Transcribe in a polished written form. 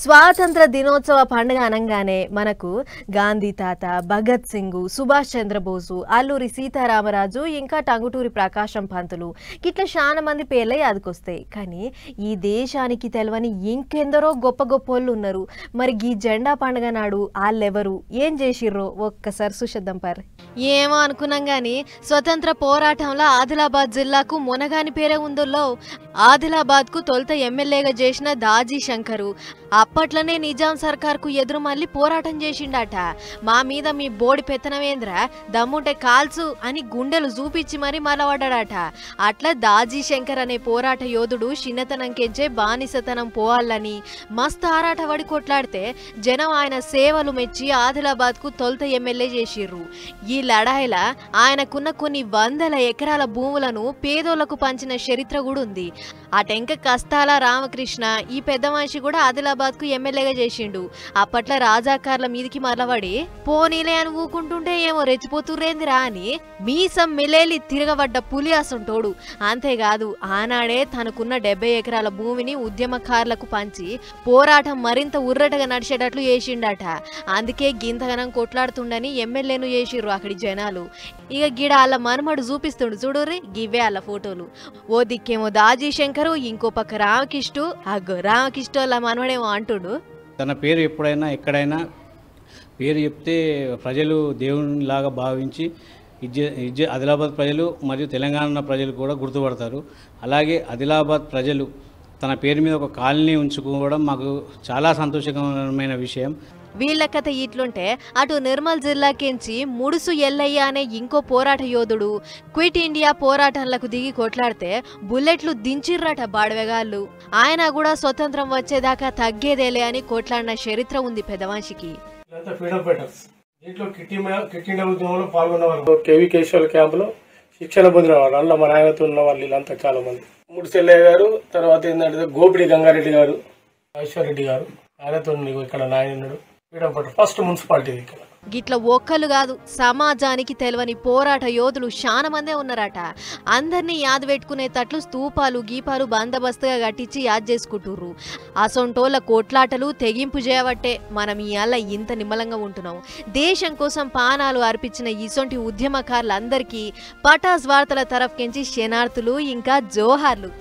స్వాతంత్ర దినోత్సవ పండుగ అనగానే మనకు గాంధీ తాత, భగత్ సింగ్, సుభాష్ చంద్రబోసు, అల్లూరి సీతారామరాజు ఇంకా టంగుటూరి ప్రకాశం పంతులు ఇట్లా చాలా మంది పేర్లే యాదకొస్తాయి. కానీ ఈ దేశానికి తెలవని ఇంకెందరో గొప్ప గొప్పోళ్ళు ఉన్నారు. మరి ఈ జెండా పండుగ నాడు వాళ్ళెవరు ఏం చేసిర్రో ఒక్కసారి చూసేద్దాం పర్. ఏమో అనుకున్నాం కానీ స్వతంత్ర పోరాటంలో ఆదిలాబాద్ జిల్లాకు మునగాని పేరే ఉందో. ఆదిలాబాద్ కు తొలుత ఎమ్మెల్యేగా చేసిన దాజీ శంకరు అప్పట్లోనే నిజాం సర్కార్కు ఎదురు మళ్ళీ పోరాటం చేసిండట. మా మీద మీ బోడి పెత్తనమేంద్ర, దమ్ముంటే కాల్సు అని గుండెలు చూపించి మరీ మలవడ్డాడట. అట్లా దాజీ శంకర్ అనే పోరాట యోధుడు చిన్నతనంకెంచే బానిసతనం పోవాలని మస్తు ఆరాట పడి కొట్లాడితే జనం ఆయన సేవలు మెచ్చి ఆదిలాబాద్ కు తొలుత ఎమ్మెల్యే చేసిర్రు. ఈ లడాయిలా ఆయనకున్న కొన్ని వందల ఎకరాల భూములను పేదోళ్లకు పంచిన చరిత్ర కూడా ఉంది. ఆ టెంక కస్తాల రామకృష్ణ ఈ పెద్ద మనిషి కూడా ఆదిలాబాద్ కు ఎమ్మెల్యేగా చేసిండు. అప్పట్లో రాజాకార్ల మీదికి మరలబడి పోనీలే అని ఊకుంటుంటే ఏమో రెచ్చిపోతుర్రేందిరా అని మీసం మెలేలి తిరగబడ్డ పులి అసంటోడు. అంతేకాదు ఆనాడే తనకున్న 70 ఎకరాల భూమిని ఉద్యమకారులకు పంచి పోరాటం మరింత ఉర్రటగా నడిచేటట్లు చేసిండట. అందుకే గింతగనం కొట్లాడుతుండని ఎమ్మెల్యేను చేసిర్రు అక్కడి జనాలు. ఇక గిడ వాళ్ళ మనమడు చూపిస్తుండు చూడుర్రి, గివ్వే వాళ్ళ ఫోటోలు. ఓ దిక్కేమో దాజీ శంకరు, ఇంకో పక్క రామకృష్ణ. అగ్గో రామకృష్ణ వాళ్ళ మనవడేమో అంటుడు, తన పేరు ఎప్పుడైనా ఎక్కడైనా పేరు చెప్తే ప్రజలు దేవునిలాగా భావించి ఆదిలాబాద్ ప్రజలు మరియు తెలంగాణ ప్రజలు కూడా గుర్తుపడతారు. అలాగే ఆదిలాబాద్ ప్రజలు తన పేరు మీద ఒక కాలనీ ఉంచుకోవడం మాకు చాలా సంతోషకరమైన విషయం. వీళ్ళ కథ ఇట్లుంటే అటు నిర్మల్ జిల్లాకించి ముడుసు ఎల్లయ్య అనే ఇంకో పోరాట యోధుడు క్విట్ ఇండియా పోరాటంలకు దిగి కొట్లాడితే బుల్లెట్లు దించిర్రట బాడవెగాళ్ళు. ఆయన కూడా స్వతంత్రం వచ్చేదాకా తగ్గేదేలే అని కొట్లాడిన చరిత్ర ఉంది పెద్దవాంశికి. కేవీ కేశవుల క్యాంపులో శిక్షణ పొందిన వాళ్ళు అందులో మన ఆయనతో ఉన్న వాళ్ళు వీళ్ళంతా చాలా మంది. ముడిసెల్లయ్య గారు, తర్వాత ఏంటంటే గోపిడి గంగారెడ్డి గారు, ఐశ్వర్రెడ్డి గారు, ఆయనతో ఇక్కడ నాయనుడు ఫస్ట్ మున్సిపాలిటీ ఇక్కడ. గిట్ల ఒక్కలు కాదు, సమాజానికి తెలవని పోరాట యోధులు చాలా మందే ఉన్నారట. అందరినీ యాద్ పెట్టుకునేటట్లు స్తూపాలు గీపాలు బందోబస్తుగా కట్టించి యాద్ చేసుకుంటుర్రు. అసొంటోళ్ళ కోట్లాటలు తెగింపు చేయబట్టే మనం ఇవాళ ఇంత నిమ్మలంగా ఉంటున్నాం. దేశం కోసం పానాలు అర్పించిన ఇసొంటి ఉద్యమకారులందరికీ పటాస్ వార్తల తరఫుకెంచి శనార్థులు ఇంకా జోహార్లు.